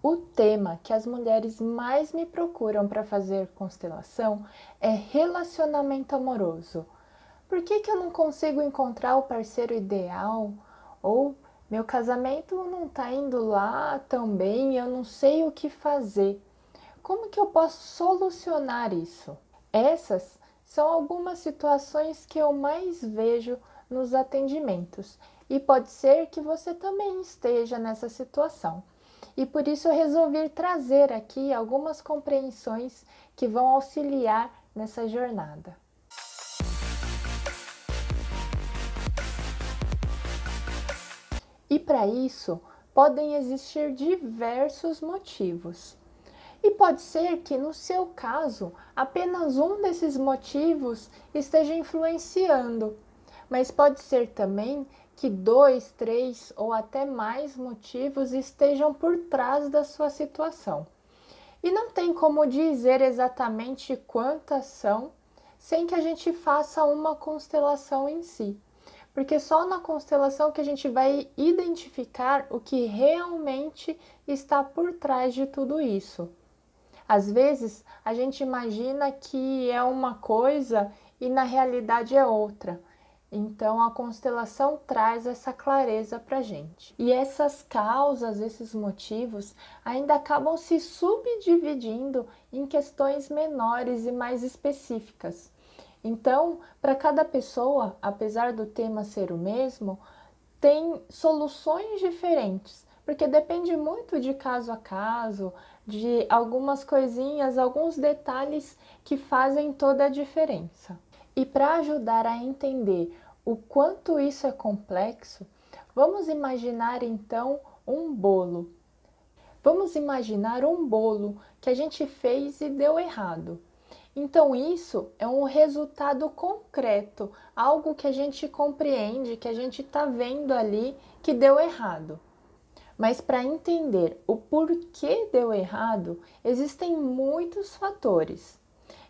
O tema que as mulheres mais me procuram para fazer constelação é relacionamento amoroso. Por que eu não consigo encontrar o parceiro ideal? Ou meu casamento não está indo lá tão bem, eu não sei o que fazer. Como que eu posso solucionar isso? Essas são algumas situações que eu mais vejo nos atendimentos e pode ser que você também esteja nessa situação. E por isso eu resolvi trazer aqui algumas compreensões que vão auxiliar nessa jornada. E para isso, podem existir diversos motivos. E pode ser que no seu caso, apenas um desses motivos esteja influenciando, mas pode ser também que dois, três ou até mais motivos estejam por trás da sua situação. E não tem como dizer exatamente quantas são sem que a gente faça uma constelação em si. Porque só na constelação que a gente vai identificar o que realmente está por trás de tudo isso. Às vezes a gente imagina que é uma coisa e na realidade é outra. Então a constelação traz essa clareza para a gente. E essas causas, esses motivos, ainda acabam se subdividindo em questões menores e mais específicas. Então, para cada pessoa, apesar do tema ser o mesmo, tem soluções diferentes, porque depende muito de caso a caso, de algumas coisinhas, alguns detalhes que fazem toda a diferença. E para ajudar a entender o quanto isso é complexo, vamos imaginar então um bolo. Vamos imaginar um bolo que a gente fez e deu errado. Então, isso é um resultado concreto, algo que a gente compreende, que a gente está vendo ali que deu errado. Mas para entender o porquê deu errado, existem muitos fatores.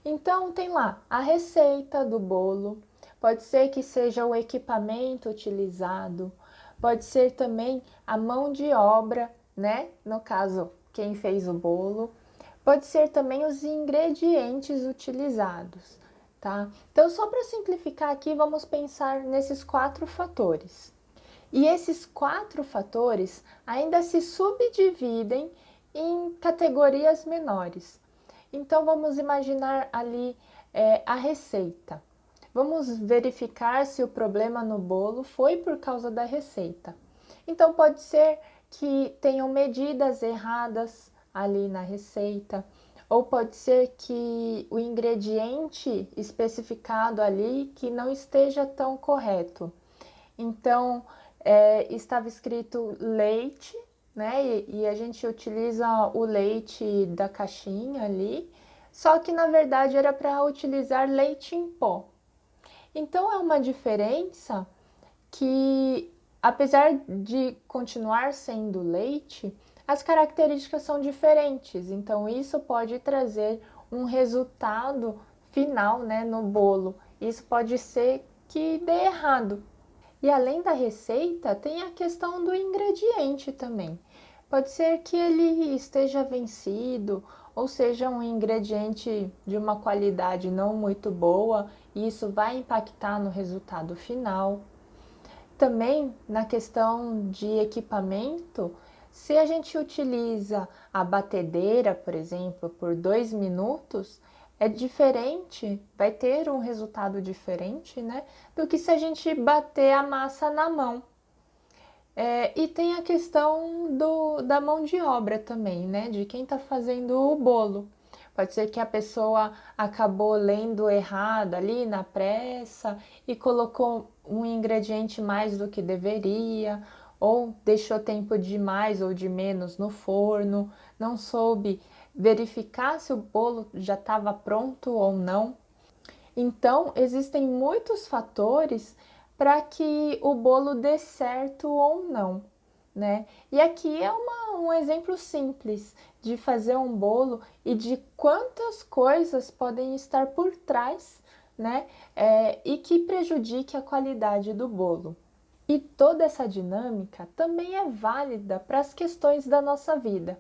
Então, tem lá a receita do bolo, pode ser que seja o equipamento utilizado, pode ser também a mão de obra, né? No caso, quem fez o bolo. Pode ser também os ingredientes utilizados, tá? Então, só para simplificar aqui, vamos pensar nesses 4 fatores. E esses 4 fatores ainda se subdividem em categorias menores. Então, vamos imaginar ali a receita. Vamos verificar se o problema no bolo foi por causa da receita. Então, pode ser que tenham medidas erradas ali na receita, ou pode ser que o ingrediente especificado ali que não esteja tão correto. Então, estava escrito leite, né? E a gente utiliza o leite da caixinha ali, só que na verdade era para utilizar leite em pó. Então, é uma diferença que, apesar de continuar sendo leite, as características são diferentes. Então, isso pode trazer um resultado final, né, no bolo. Isso pode ser que dê errado. E além da receita, tem a questão do ingrediente também. Pode ser que ele esteja vencido, ou seja, um ingrediente de uma qualidade não muito boa, e isso vai impactar no resultado final. Também na questão de equipamento, se a gente utiliza a batedeira, por exemplo, por 2 minutos, é diferente, vai ter um resultado diferente, né? Do que se a gente bater a massa na mão. E tem a questão da mão de obra também, né? De quem está fazendo o bolo. Pode ser que a pessoa acabou lendo errado ali na pressa e colocou um ingrediente mais do que deveria, ou deixou tempo de mais ou de menos no forno, não soube verificar se o bolo já estava pronto ou não. Então, existem muitos fatores para que o bolo dê certo ou não, né? E aqui é um exemplo simples de fazer um bolo e de quantas coisas podem estar por trás, né? E que prejudique a qualidade do bolo. E toda essa dinâmica também é válida para as questões da nossa vida.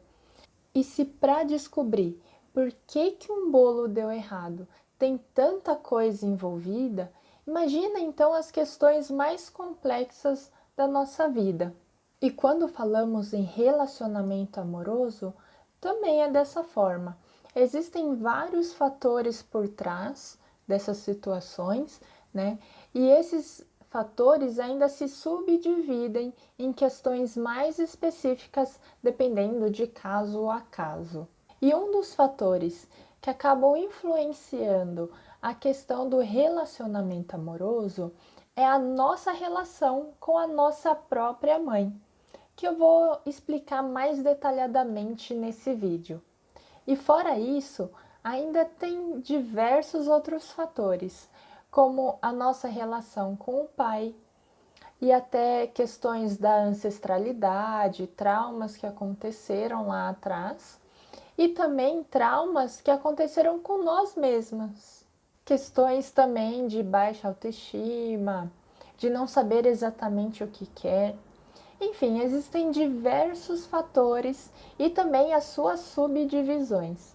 E se para descobrir por que um bolo deu errado tem tanta coisa envolvida, imagina então as questões mais complexas da nossa vida. E quando falamos em relacionamento amoroso, também é dessa forma. Existem vários fatores por trás dessas situações, né? E esses fatores ainda se subdividem em questões mais específicas, dependendo de caso a caso. E um dos fatores que acabam influenciando a questão do relacionamento amoroso é a nossa relação com a nossa própria mãe, que eu vou explicar mais detalhadamente nesse vídeo. E fora isso, ainda tem diversos outros fatores, como a nossa relação com o pai e até questões da ancestralidade, traumas que aconteceram lá atrás e também traumas que aconteceram com nós mesmas. Questões também de baixa autoestima, de não saber exatamente o que quer. Enfim, existem diversos fatores e também as suas subdivisões.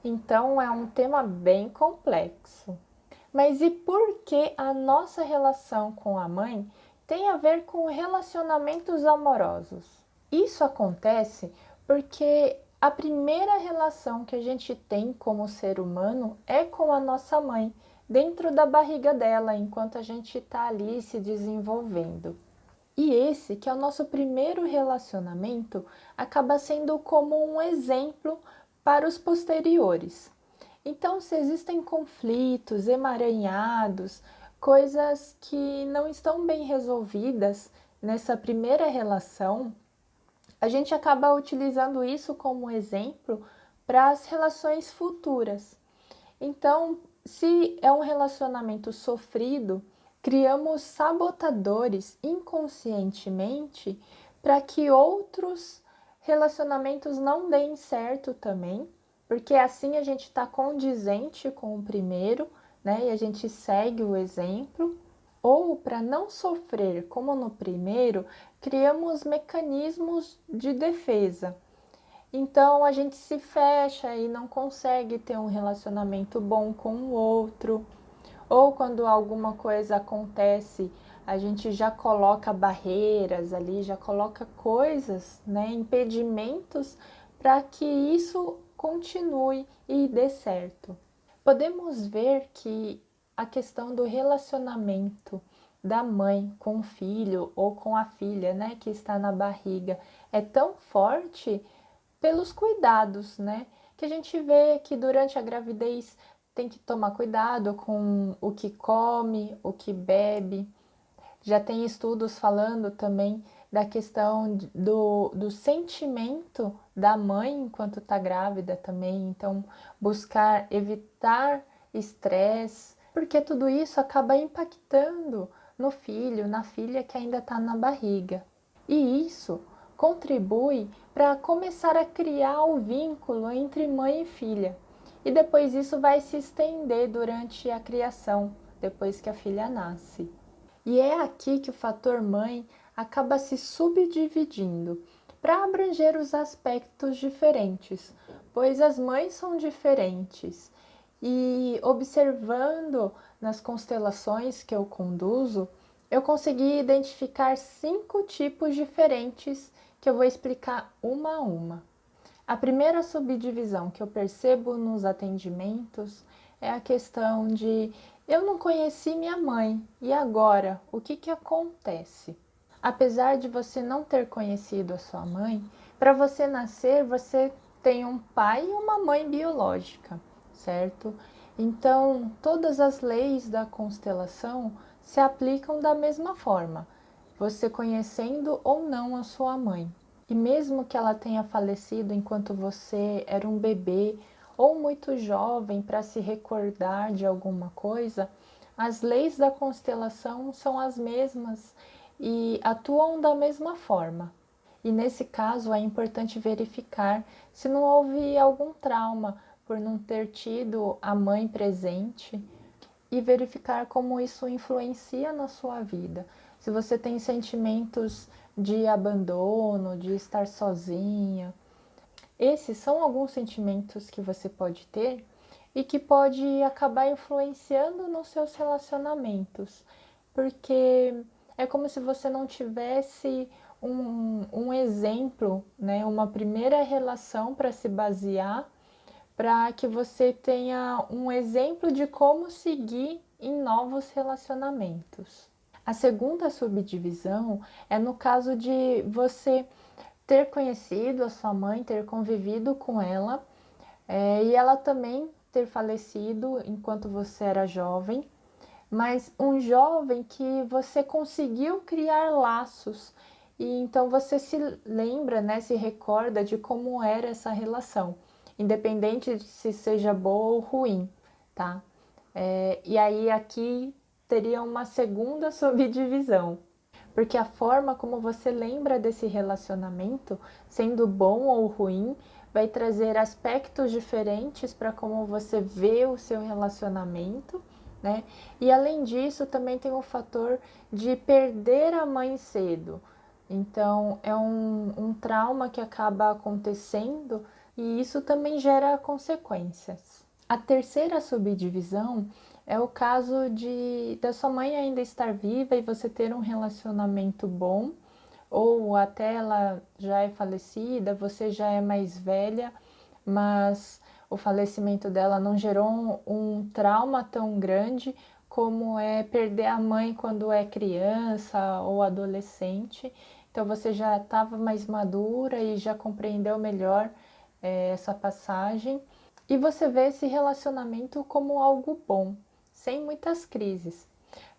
Então é um tema bem complexo. Mas e por que a nossa relação com a mãe tem a ver com relacionamentos amorosos? Isso acontece porque a primeira relação que a gente tem como ser humano é com a nossa mãe, dentro da barriga dela, enquanto a gente está ali se desenvolvendo. E esse, que é o nosso primeiro relacionamento, acaba sendo como um exemplo para os posteriores. Então, se existem conflitos, emaranhados, coisas que não estão bem resolvidas nessa primeira relação, a gente acaba utilizando isso como exemplo para as relações futuras. Então, se é um relacionamento sofrido, criamos sabotadores inconscientemente para que outros relacionamentos não deem certo também, porque assim a gente está condizente com o primeiro, né? E a gente segue o exemplo. Ou para não sofrer como no primeiro, criamos mecanismos de defesa. Então a gente se fecha e não consegue ter um relacionamento bom com o outro. Ou quando alguma coisa acontece, a gente já coloca barreiras ali, já coloca coisas, né, impedimentos para que isso continue e dê certo. Podemos ver que a questão do relacionamento da mãe com o filho ou com a filha, né, que está na barriga, é tão forte pelos cuidados, né? Que a gente vê que durante a gravidez tem que tomar cuidado com o que come, o que bebe. Já tem estudos falando também da questão do sentimento da mãe enquanto está grávida também. Então, buscar evitar estresse, porque tudo isso acaba impactando no filho, na filha que ainda está na barriga. E isso contribui para começar a criar o vínculo entre mãe e filha. E depois isso vai se estender durante a criação, depois que a filha nasce. E é aqui que o fator mãe acaba se subdividindo para abranger os aspectos diferentes, pois as mães são diferentes. E observando nas constelações que eu conduzo, eu consegui identificar 5 tipos diferentes que eu vou explicar uma a uma. A primeira subdivisão que eu percebo nos atendimentos é a questão de eu não conheci minha mãe e agora o que acontece? Apesar de você não ter conhecido a sua mãe, para você nascer você tem um pai e uma mãe biológica, certo? Então todas as leis da constelação se aplicam da mesma forma, você conhecendo ou não a sua mãe. E mesmo que ela tenha falecido enquanto você era um bebê ou muito jovem para se recordar de alguma coisa, as leis da constelação são as mesmas e atuam da mesma forma. E nesse caso é importante verificar se não houve algum trauma por não ter tido a mãe presente e verificar como isso influencia na sua vida. Se você tem sentimentos de abandono, de estar sozinha, Esses são alguns sentimentos que você pode ter e que pode acabar influenciando nos seus relacionamentos, porque é como se você não tivesse um exemplo, né, uma primeira relação para se basear, para que você tenha um exemplo de como seguir em novos relacionamentos. A segunda subdivisão é no caso de você ter conhecido a sua mãe, ter convivido com ela, e ela também ter falecido enquanto você era jovem, mas um jovem que você conseguiu criar laços e então você se lembra, né, se recorda de como era essa relação, independente de se seja boa ou ruim, tá? E aí aqui teria uma segunda subdivisão, porque a forma como você lembra desse relacionamento, sendo bom ou ruim, vai trazer aspectos diferentes para como você vê o seu relacionamento, né? E além disso, também tem o fator de perder a mãe cedo. Então, é um trauma que acaba acontecendo e isso também gera consequências. A terceira subdivisão é o caso da sua mãe ainda estar viva e você ter um relacionamento bom, ou até ela já é falecida, você já é mais velha, mas o falecimento dela não gerou um trauma tão grande como é perder a mãe quando é criança ou adolescente. Então você já estava mais madura e já compreendeu melhor essa passagem. E você vê esse relacionamento como algo bom, sem muitas crises.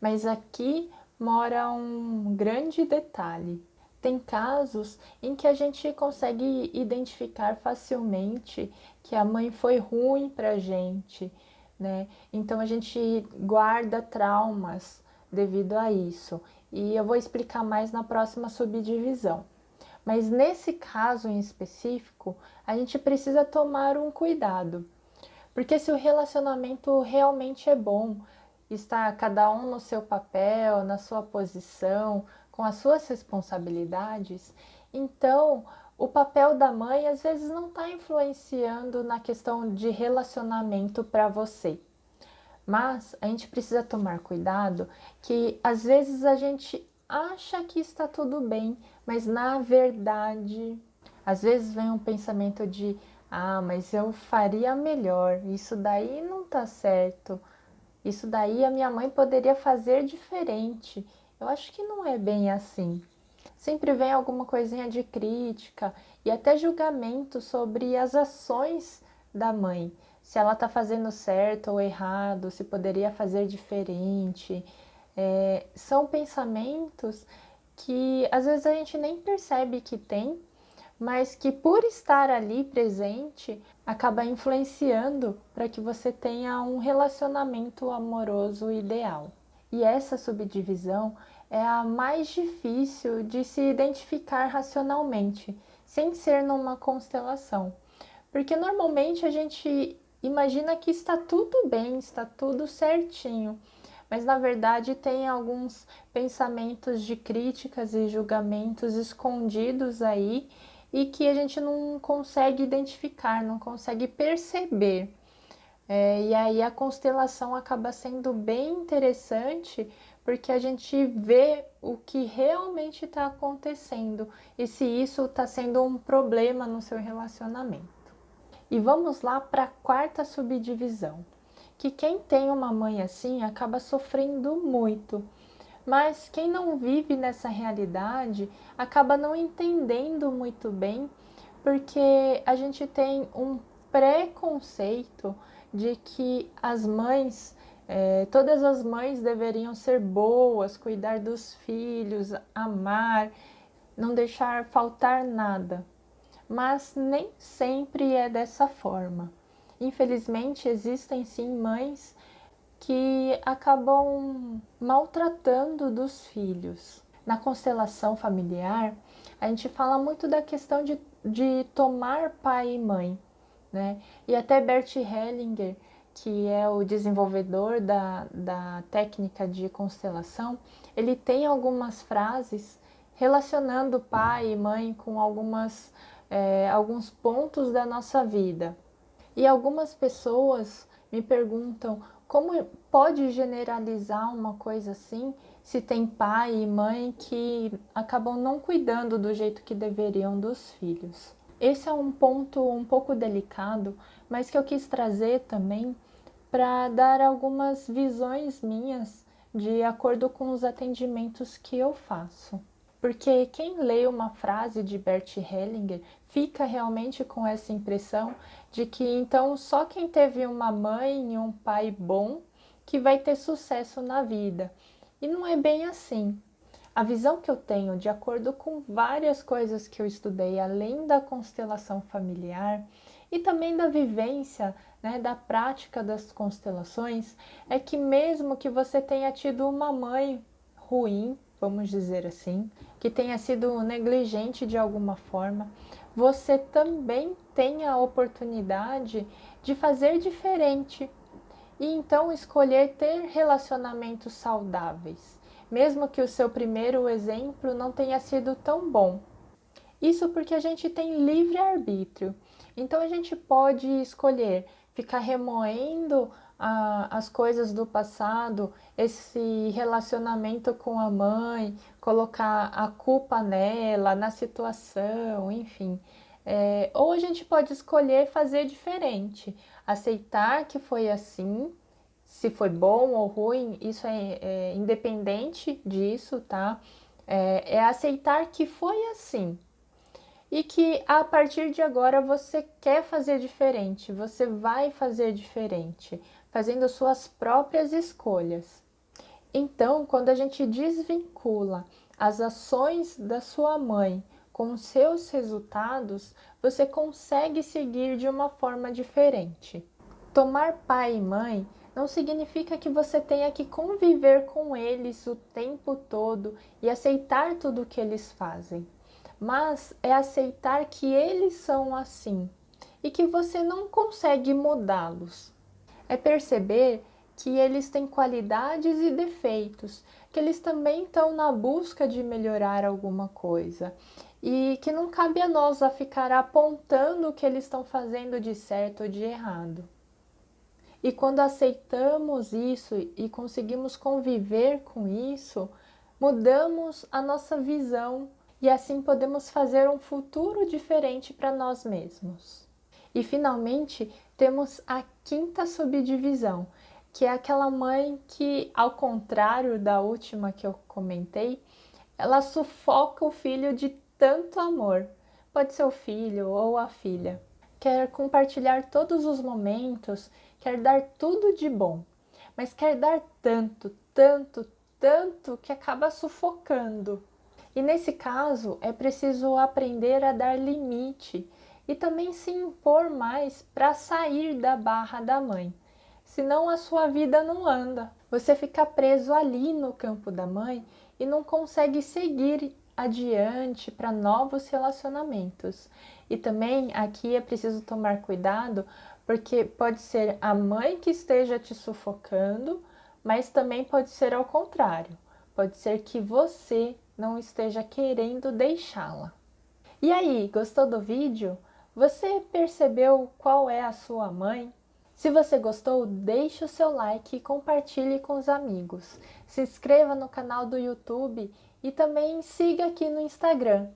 Mas aqui mora um grande detalhe. Tem casos em que a gente consegue identificar facilmente que a mãe foi ruim para a gente, né? Então a gente guarda traumas devido a isso. E eu vou explicar mais na próxima subdivisão. Mas nesse caso em específico, a gente precisa tomar um cuidado. Porque se o relacionamento realmente é bom, está cada um no seu papel, na sua posição, com as suas responsabilidades, então o papel da mãe às vezes não está influenciando na questão de relacionamento para você. Mas a gente precisa tomar cuidado que às vezes a gente acha que está tudo bem, mas na verdade, às vezes vem um pensamento de mas eu faria melhor, isso daí não tá certo, isso daí a minha mãe poderia fazer diferente. Eu acho que não é bem assim. Sempre vem alguma coisinha de crítica e até julgamento sobre as ações da mãe. Se ela está fazendo certo ou errado, se poderia fazer diferente. São pensamentos que às vezes a gente nem percebe que tem, mas que por estar ali presente acaba influenciando para que você tenha um relacionamento amoroso ideal. E essa subdivisão é a mais difícil de se identificar racionalmente, sem ser numa constelação. Porque normalmente a gente imagina que está tudo bem, está tudo certinho, mas na verdade tem alguns pensamentos de críticas e julgamentos escondidos aí e que a gente não consegue identificar, não consegue perceber. E aí a constelação acaba sendo bem interessante porque a gente vê o que realmente está acontecendo e se isso está sendo um problema no seu relacionamento. E vamos lá para a quarta subdivisão, que quem tem uma mãe assim acaba sofrendo muito, mas quem não vive nessa realidade acaba não entendendo muito bem, porque a gente tem um preconceito de que as mães, todas as mães deveriam ser boas, cuidar dos filhos, amar, não deixar faltar nada. Mas nem sempre é dessa forma. Infelizmente, existem sim mães que acabam maltratando dos filhos. Na constelação familiar, a gente fala muito da questão de tomar pai e mãe, né? E até Bert Hellinger, que é o desenvolvedor da técnica de constelação, ele tem algumas frases relacionando pai e mãe com algumas alguns pontos da nossa vida. E algumas pessoas me perguntam como pode generalizar uma coisa assim se tem pai e mãe que acabam não cuidando do jeito que deveriam dos filhos. Esse é um ponto um pouco delicado, mas que eu quis trazer também para dar algumas visões minhas de acordo com os atendimentos que eu faço. Porque quem lê uma frase de Bert Hellinger fica realmente com essa impressão de que então só quem teve uma mãe e um pai bom que vai ter sucesso na vida. E não é bem assim. A visão que eu tenho, de acordo com várias coisas que eu estudei, além da constelação familiar e também da vivência, né, da prática das constelações, é que mesmo que você tenha tido uma mãe ruim, vamos dizer assim, que tenha sido negligente de alguma forma, você também tem a oportunidade de fazer diferente e então escolher ter relacionamentos saudáveis, mesmo que o seu primeiro exemplo não tenha sido tão bom. Isso porque a gente tem livre-arbítrio. Então a gente pode escolher ficar remoendo as coisas do passado, esse relacionamento com a mãe, colocar a culpa nela, na situação, enfim. Ou a gente pode escolher fazer diferente, aceitar que foi assim, se foi bom ou ruim, isso é independente disso, tá? É aceitar que foi assim e que a partir de agora você quer fazer diferente, você vai fazer diferente, fazendo suas próprias escolhas. Então, quando a gente desvincula as ações da sua mãe com seus resultados, você consegue seguir de uma forma diferente. Tomar pai e mãe não significa que você tenha que conviver com eles o tempo todo e aceitar tudo o que eles fazem, mas é aceitar que eles são assim e que você não consegue mudá-los. É perceber que eles têm qualidades e defeitos, que eles também estão na busca de melhorar alguma coisa e que não cabe a nós a ficar apontando o que eles estão fazendo de certo ou de errado. E quando aceitamos isso e conseguimos conviver com isso, mudamos a nossa visão e assim podemos fazer um futuro diferente para nós mesmos. E finalmente temos a quinta subdivisão, que é aquela mãe que, ao contrário da última que eu comentei, ela sufoca o filho de tanto amor. Pode ser o filho ou a filha. Quer compartilhar todos os momentos, quer dar tudo de bom, mas quer dar tanto, tanto, tanto que acaba sufocando. E nesse caso, é preciso aprender a dar limite e também se impor mais para sair da barra da mãe. Senão a sua vida não anda. Você fica preso ali no campo da mãe e não consegue seguir adiante para novos relacionamentos. E também aqui é preciso tomar cuidado, porque pode ser a mãe que esteja te sufocando, mas também pode ser ao contrário. Pode ser que você não esteja querendo deixá-la. E aí, gostou do vídeo? Você percebeu qual é a sua mãe? Se você gostou, deixe o seu like e compartilhe com os amigos. Se inscreva no canal do YouTube e também siga aqui no Instagram.